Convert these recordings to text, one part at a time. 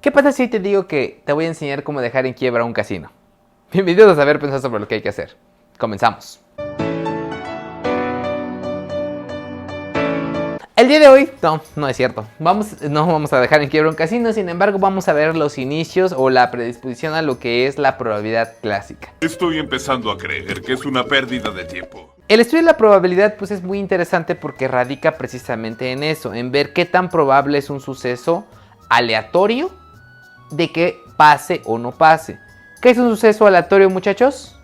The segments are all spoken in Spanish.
¿Qué pasa si te digo que te voy a enseñar cómo dejar en quiebra un casino? Bienvenidos a Saber Pensar sobre lo que hay que hacer. Comenzamos. El día de hoy, no es cierto, no vamos a dejar en quiebra un casino, sin embargo vamos a ver los inicios o la predisposición a lo que es la probabilidad clásica. Estoy empezando a creer que es una pérdida de tiempo. El estudio de la probabilidad pues es muy interesante porque radica precisamente en eso, en ver qué tan probable es un suceso aleatorio de que pase o no pase. ¿Qué es un suceso aleatorio, muchachos?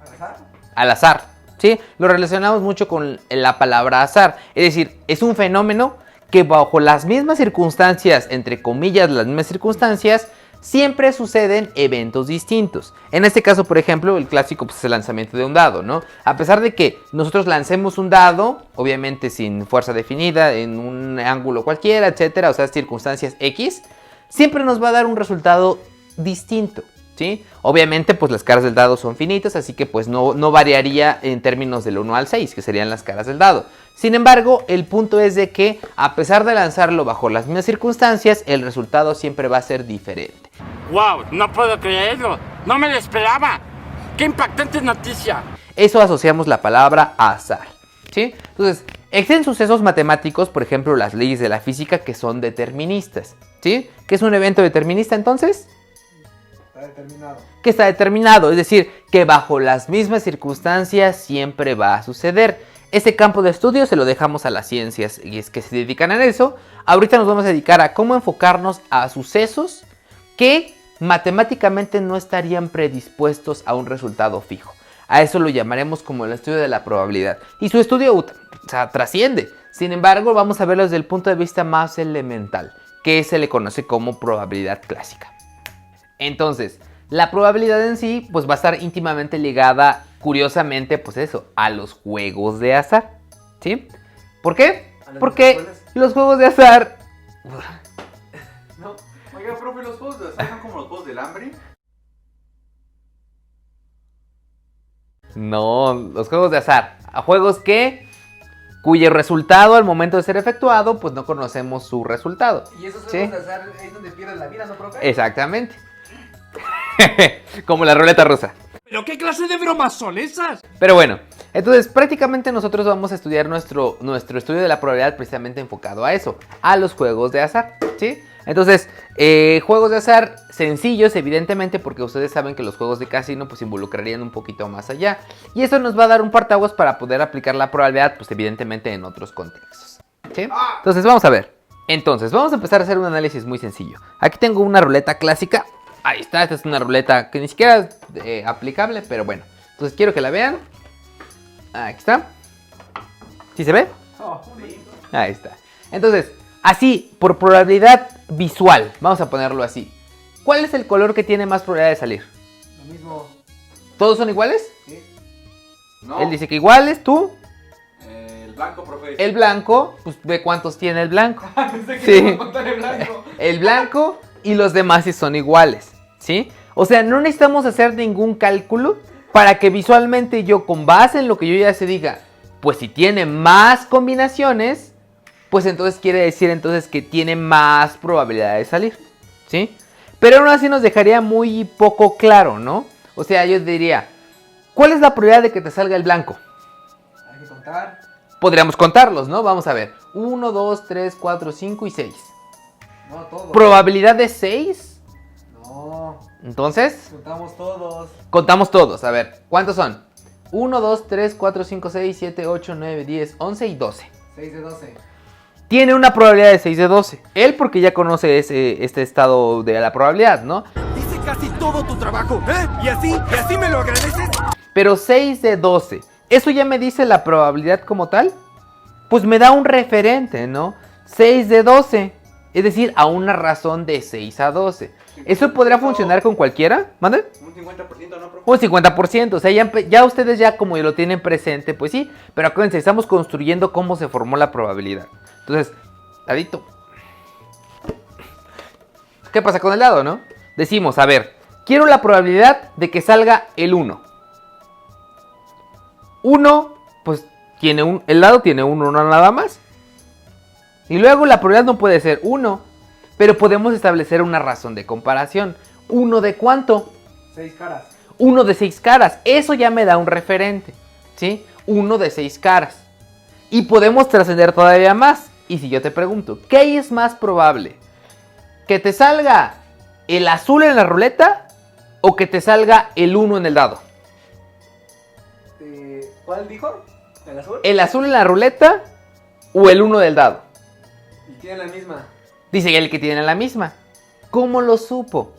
¿Al azar? Al azar, ¿sí? Lo relacionamos mucho con la palabra azar. Es decir, es un fenómeno que bajo las mismas circunstancias, entre comillas, las mismas circunstancias, siempre suceden eventos distintos. En este caso, por ejemplo, el clásico pues, es el lanzamiento de un dado, ¿no? A pesar de que nosotros lancemos un dado, obviamente sin fuerza definida, en un ángulo cualquiera, etcétera, o sea, circunstancias X, siempre nos va a dar un resultado distinto, ¿sí? Obviamente, pues las caras del dado son finitas, así que pues no variaría en términos del 1 al 6, que serían las caras del dado. Sin embargo, el punto es de que, a pesar de lanzarlo bajo las mismas circunstancias, el resultado siempre va a ser diferente. ¡Wow! No puedo creerlo. No me lo esperaba. ¡Qué impactante noticia! Eso asociamos la palabra azar, ¿sí? Entonces, existen sucesos matemáticos, por ejemplo, las leyes de la física que son deterministas, ¿sí? ¿Qué es un evento determinista entonces? Está determinado. Que está determinado, es decir, que bajo las mismas circunstancias siempre va a suceder. Este campo de estudio se lo dejamos a las ciencias y es que se dedican a eso. Ahorita nos vamos a dedicar a cómo enfocarnos a sucesos que matemáticamente no estarían predispuestos a un resultado fijo. A eso lo llamaremos como el estudio de la probabilidad. Y su estudio trasciende. Sin embargo, vamos a verlo desde el punto de vista más elemental, que se le conoce como probabilidad clásica. Entonces, la probabilidad en sí pues va a estar íntimamente ligada, curiosamente, pues eso, a los juegos de azar, ¿sí? ¿Por qué? Porque los juegos de azar... No, oiga, profe, los juegos de azar son como los juegos del hambre. No, los juegos de azar, a juegos cuyo resultado al momento de ser efectuado, pues no conocemos su resultado. Y esos ¿sí? juegos de azar es donde pierdes la vida, ¿no, profe? Exactamente. Como la ruleta rusa. ¿Pero qué clase de bromas son esas? Pero bueno, entonces prácticamente nosotros vamos a estudiar nuestro estudio de la probabilidad precisamente enfocado a eso, a los juegos de azar, ¿sí? Entonces, juegos de azar sencillos, evidentemente, porque ustedes saben que los juegos de casino pues involucrarían un poquito más allá. Y eso nos va a dar un partaguas para poder aplicar la probabilidad, pues evidentemente en otros contextos, ¿sí? Entonces, vamos a ver. Entonces, vamos a empezar a hacer un análisis muy sencillo. Aquí tengo una ruleta clásica. Ahí está, esta es una ruleta que ni siquiera es aplicable, pero bueno. Entonces quiero que la vean. Aquí está. ¿Sí se ve? Oh, sí. Ahí está. Entonces, así, por probabilidad visual, vamos a ponerlo así. ¿Cuál es el color que tiene más probabilidad de salir? Lo mismo. ¿Todos son iguales? ¿Sí? No. Él dice que iguales, ¿tú? El blanco, profe. El blanco, pues ve cuántos tiene el blanco. Pensé que Sí. iba a contar el blanco. El blanco y los demás sí son iguales, ¿sí? O sea, no necesitamos hacer ningún cálculo para que visualmente yo, con base en lo que yo ya sé, diga, pues si tiene más combinaciones, pues entonces quiere decir entonces que tiene más probabilidad de salir, ¿sí? Pero aún así nos dejaría muy poco claro, ¿no? O sea, yo diría, ¿cuál es la probabilidad de que te salga el blanco? Hay que contar. Podríamos contarlos, ¿no? Vamos a ver. 1, 2, 3, 4, 5 y 6. No, todos. ¿Probabilidad de 6? No, Entonces, contamos todos. contamos todos. A ver, ¿cuántos son? 1, 2, 3, 4, 5, 6, 7, 8, 9, 10, 11 y 12. 6 de 12. Tiene una probabilidad de 6 de 12. Él porque ya conoce este estado de la probabilidad, ¿no? Hice casi todo tu trabajo, ¿eh? ¿Y así me lo agradeces? Pero 6 de 12. ¿Eso ya me dice la probabilidad como tal? Pues me da un referente, ¿no? 6 de 12. Es decir, a una razón de 6 a 12. ¿Eso podrá funcionar con cualquiera? ¿Mande? Un 50%, ¿no, profe? Un 50%, o sea, ya ustedes ya como lo tienen presente, pues sí. Pero acuérdense, estamos construyendo cómo se formó la probabilidad. Entonces, ladito. ¿Qué pasa con el dado, no? Decimos, a ver, quiero la probabilidad de que salga el 1. 1, pues el dado tiene 1, no nada más. Y luego la probabilidad no puede ser 1. Pero podemos establecer una razón de comparación. ¿Uno de cuánto? 6 caras. Uno de 6 caras. Eso ya me da un referente, ¿sí? Uno de 6 caras. Y podemos trascender todavía más. Y si yo te pregunto, ¿qué es más probable? ¿Que te salga el azul en la ruleta o que te salga el 1 en el dado? ¿Cuál dijo? ¿El azul? ¿El azul en la ruleta o el 1 del dado? Y tiene la misma. Dice el que tiene la misma. ¿Cómo lo supo?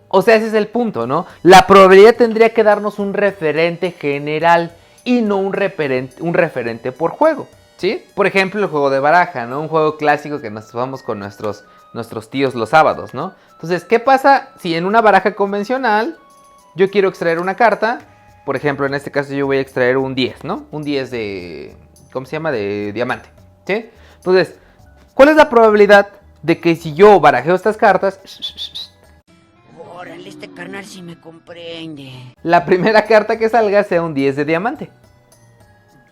O sea, ese es el punto, ¿no? La probabilidad tendría que darnos un referente general y no un referente por juego, ¿sí? Por ejemplo, el juego de baraja, ¿no? Un juego clásico que nos jugamos con nuestros tíos los sábados, ¿no? Entonces, ¿qué pasa si en una baraja convencional yo quiero extraer una carta? Por ejemplo, en este caso yo voy a extraer un 10, ¿no? Un 10 de... ¿cómo se llama? De diamante, ¿sí? Entonces, ¿cuál es la probabilidad de que si yo barajeo estas cartas... Órale, este carnal sí me comprende. la primera carta que salga sea un 10 de diamante?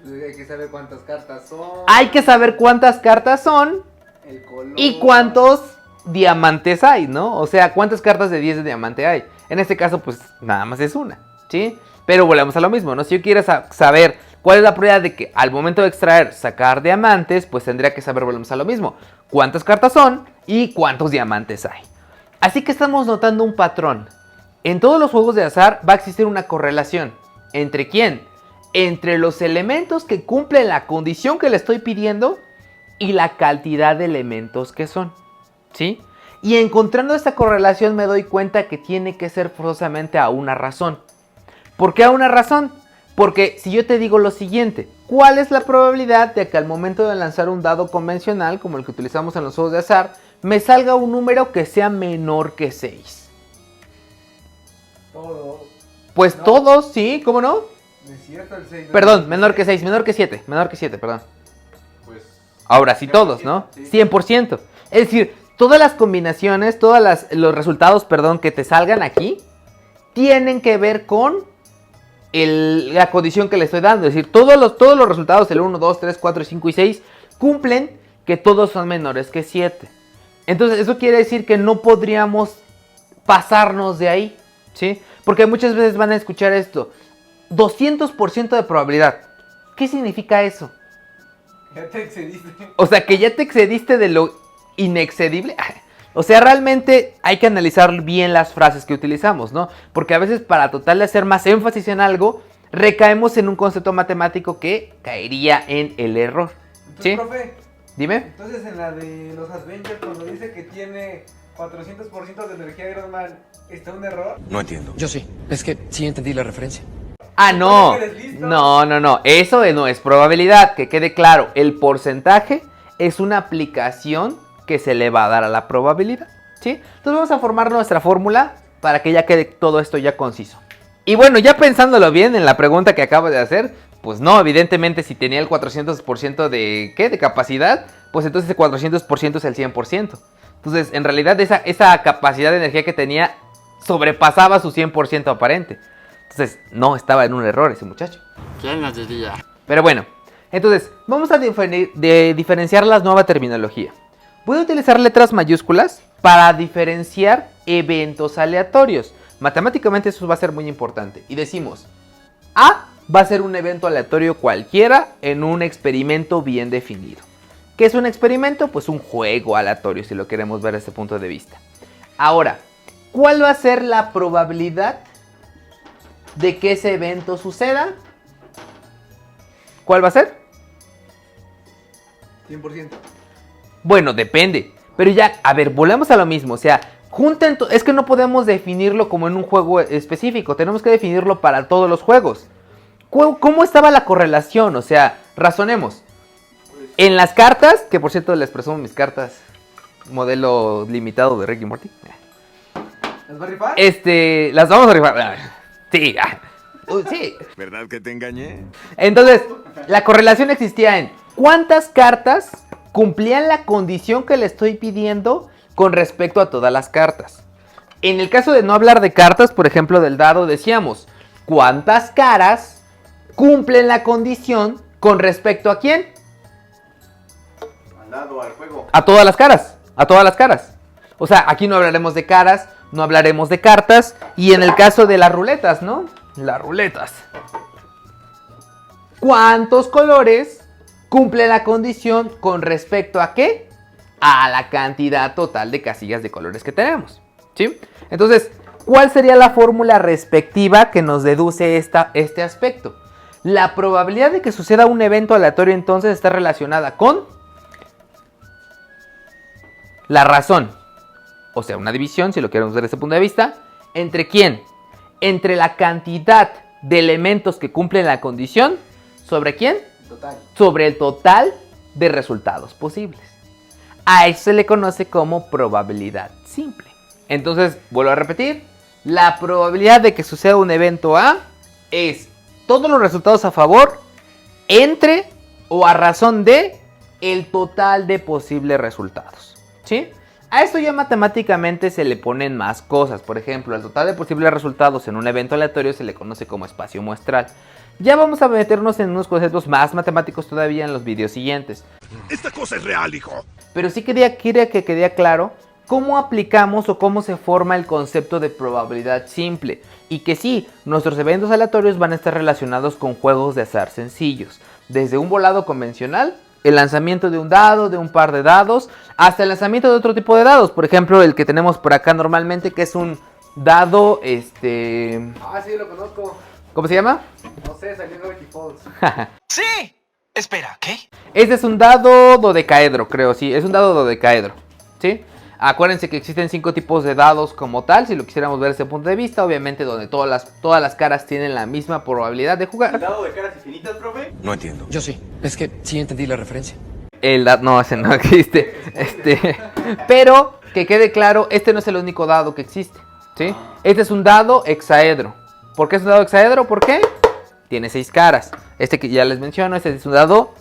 Hay que saber cuántas cartas son. Hay que saber cuántas cartas son El color. y cuántos diamantes hay, ¿no? O sea, cuántas cartas de 10 de diamante hay. En este caso, pues, nada más es una, ¿sí? Pero volvemos a lo mismo, ¿no? Si yo quiero saber cuál es la probabilidad de que al momento de extraer, sacar diamantes, pues tendría que saber, volvemos a lo mismo, cuántas cartas son y cuántos diamantes hay. Así que estamos notando un patrón. En todos los juegos de azar va a existir una correlación. ¿Entre quién? Entre los elementos que cumplen la condición que le estoy pidiendo y la cantidad de elementos que son, ¿sí? Y encontrando esta correlación me doy cuenta que tiene que ser forzosamente a una razón. ¿Por qué a una razón? Porque si yo te digo lo siguiente, ¿cuál es la probabilidad de que al momento de lanzar un dado convencional, como el que utilizamos en los juegos de azar, me salga un número que sea menor que 6? Todo. Pues No. todos, sí, ¿cómo no? No es cierto, el 6. Perdón, menor que 6, menor que 7, perdón. Pues. Ahora sí todos, ¿no? Sí. 100%. Es decir, todas las combinaciones, los resultados, perdón, que te salgan aquí, tienen que ver con la condición que le estoy dando. Es decir, todos los resultados, el 1, 2, 3, 4, 5 y 6, cumplen que todos son menores que 7. Entonces, eso quiere decir que no podríamos pasarnos de ahí, ¿sí? Porque muchas veces van a escuchar esto. 200% de probabilidad. ¿Qué significa eso? Ya te excediste. O sea, que ya te excediste de lo inexcedible. O sea, realmente hay que analizar bien las frases que utilizamos, ¿no? Porque a veces para tratar de hacer más énfasis en algo, recaemos en un concepto matemático que caería en el error. Entonces, ¿Sí? profe, Dime. entonces en la de los Avengers, cuando dice que tiene 400% de energía Iron Man, ¿está un error? No entiendo. Yo sí. Es que sí entendí la referencia. Ah, no. ¿Eres listo? No. Eso no es probabilidad. Que quede claro, el porcentaje es una aplicación que se le va a dar a la probabilidad, ¿sí? Entonces vamos a formar nuestra fórmula para que ya quede todo esto ya conciso. Y bueno, ya pensándolo bien en la pregunta que acabo de hacer, pues no, evidentemente si tenía el 400% de, ¿qué? De capacidad, pues entonces ese 400% es el 100%. Entonces, en realidad esa capacidad de energía que tenía sobrepasaba su 100% aparente. Entonces, no estaba en un error ese muchacho. ¿Quién nos diría? Pero bueno, entonces, vamos a diferenciar la nueva terminología. Voy a utilizar letras mayúsculas para diferenciar eventos aleatorios. Matemáticamente eso va a ser muy importante. Y decimos, A va a ser un evento aleatorio cualquiera en un experimento bien definido. ¿Qué es un experimento? Pues un juego aleatorio, si lo queremos ver desde este punto de vista. Ahora, ¿cuál va a ser la probabilidad de que ese evento suceda? ¿Cuál va a ser? 100%. Bueno, depende. Pero ya, a ver, volvemos a lo mismo. O sea, es que no podemos definirlo como en un juego específico. Tenemos que definirlo para todos los juegos. ¿Cómo estaba la correlación? O sea, razonemos. En las cartas, que por cierto les presumo mis cartas, modelo limitado de Rick y Morty. ¿Las va a rifar? Las vamos a rifar. Sí, sí. ¿Verdad que te engañé? Entonces, la correlación existía en cuántas cartas cumplían la condición que le estoy pidiendo con respecto a todas las cartas. En el caso de no hablar de cartas, por ejemplo, del dado, decíamos cuántas caras cumplen la condición con respecto a quién. Al dado, al juego. A todas las caras. O sea, aquí no hablaremos de caras, no hablaremos de cartas. Y en el caso de las ruletas, ¿no? Las ruletas. ¿Cuántos colores cumple la condición con respecto a qué? A la cantidad total de casillas de colores que tenemos, ¿sí? Entonces, ¿cuál sería la fórmula respectiva que nos deduce este aspecto? La probabilidad de que suceda un evento aleatorio entonces está relacionada con la razón, o sea, una división, si lo queremos ver desde ese punto de vista, ¿entre quién? Entre la cantidad de elementos que cumplen la condición, ¿sobre quién? Total. Sobre el total de resultados posibles. A eso se le conoce como probabilidad simple. Entonces, vuelvo a repetir, la probabilidad de que suceda un evento A es todos los resultados a favor entre o a razón de el total de posibles resultados, ¿sí? A esto ya matemáticamente se le ponen más cosas. Por ejemplo, el total de posibles resultados en un evento aleatorio se le conoce como espacio muestral. Ya vamos a meternos en unos conceptos más matemáticos todavía en los videos siguientes. Esta cosa es real, hijo. Pero sí quería que quede claro cómo aplicamos o cómo se forma el concepto de probabilidad simple. Y que sí, nuestros eventos aleatorios van a estar relacionados con juegos de azar sencillos. Desde un volado convencional, el lanzamiento de un dado, de un par de dados, hasta el lanzamiento de otro tipo de dados. Por ejemplo, el que tenemos por acá normalmente, que es un dado, Ah, sí, lo conozco. ¿cómo se llama? No sé, salió en Gravity Falls. Sí. Espera, ¿qué? Este es un dado dodecaedro, creo, sí, es un dado dodecaedro, ¿sí? Acuérdense que existen 5 tipos de dados como tal, si lo quisiéramos ver desde ese punto de vista, obviamente donde todas las caras tienen la misma probabilidad de jugar. ¿Dado de caras infinitas, profe? No entiendo. Yo sí. Es que sí entendí la referencia. No, ese no existe, pero que quede claro, este no es el único dado que existe, ¿sí? Este es un dado hexaedro. ¿Por qué es un dado hexaedro? ¿Por qué? Tiene 6 caras. Este que ya les menciono, este es un dado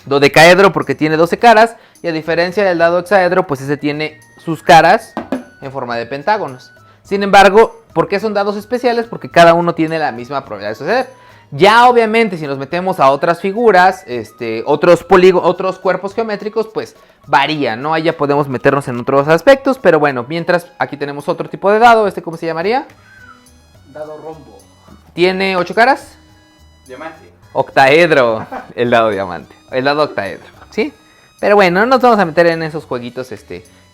dodecaedro porque tiene 12 caras. Y a diferencia del dado hexaedro, pues ese tiene sus caras en forma de pentágonos. Sin embargo, ¿por qué son dados especiales? Porque cada uno tiene la misma probabilidad de suceder. Ya obviamente si nos metemos a otras figuras, otros cuerpos geométricos, pues varía, ¿no? Ahí ya podemos meternos en otros aspectos. Pero bueno, mientras aquí tenemos otro tipo de dado. ¿Cómo se llamaría? Dado rombo. ¿Tiene 8 caras? Diamante. Octaedro, el dado diamante, el dado octaedro, ¿sí? Pero bueno, no nos vamos a meter en esos jueguitos,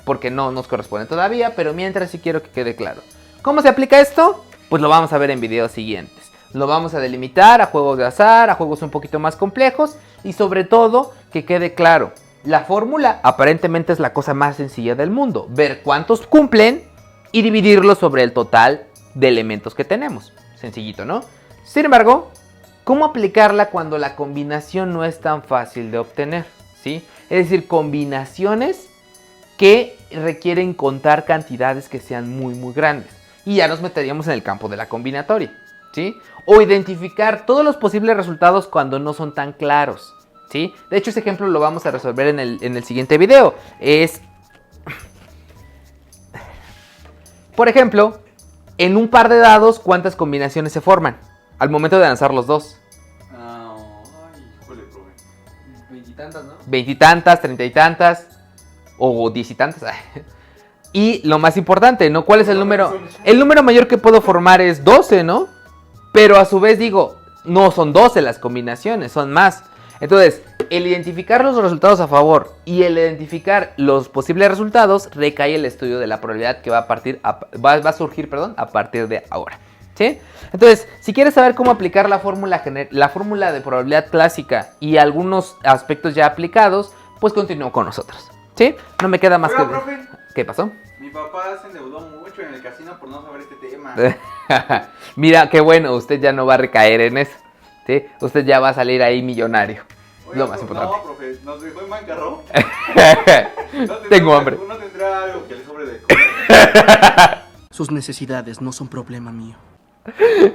porque no nos corresponde todavía, pero mientras sí quiero que quede claro. ¿Cómo se aplica esto? Pues lo vamos a ver en videos siguientes. Lo vamos a delimitar a juegos de azar, a juegos un poquito más complejos y sobre todo que quede claro. La fórmula aparentemente es la cosa más sencilla del mundo, ver cuántos cumplen y dividirlos sobre el total de elementos que tenemos. Sencillito, ¿no? Sin embargo, ¿cómo aplicarla cuando la combinación no es tan fácil de obtener? ¿Sí? Es decir, combinaciones que requieren contar cantidades que sean muy muy grandes. Y ya nos meteríamos en el campo de la combinatoria, ¿sí? O identificar todos los posibles resultados cuando no son tan claros, ¿sí? De hecho, ese ejemplo lo vamos a resolver en el siguiente video. Por ejemplo, en un par de dados, ¿cuántas combinaciones se forman al momento de lanzar los dos? Ay, híjole, profe. 20 y tantas, ¿no? 20 y tantas, 30 y tantas, o 10 y tantas. Y lo más importante, ¿no? ¿Cuál es el número? El número mayor que puedo formar es 12, ¿no? Pero a su vez digo, no son 12 las combinaciones, son más. Entonces, el identificar los resultados a favor y el identificar los posibles resultados recae el estudio de la probabilidad que va a surgir a partir de ahora, ¿sí? Entonces, si quieres saber cómo aplicar la fórmula de probabilidad clásica y algunos aspectos ya aplicados, pues continúo con nosotros, ¿sí? No me queda más que... profe, ¿Qué pasó? mi papá se endeudó mucho en el casino por no saber este tema. Mira, qué bueno, usted ya no va a recaer en eso, ¿sí? Usted ya va a salir ahí millonario. Oiga, Lo más importante. No, profe, nos dejó en bancarrota. Tengo hambre. ¿No tendrá algo que le sobre de comer? Sus necesidades no son problema mío.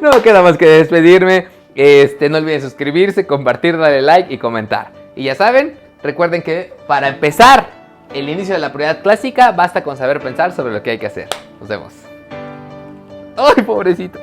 No queda más que despedirme. No olviden suscribirse, compartir, darle like y comentar. Y ya saben, recuerden que para empezar el inicio de la probabilidad clásica basta con saber pensar sobre lo que hay que hacer. Nos vemos. ¡Ay, pobrecito!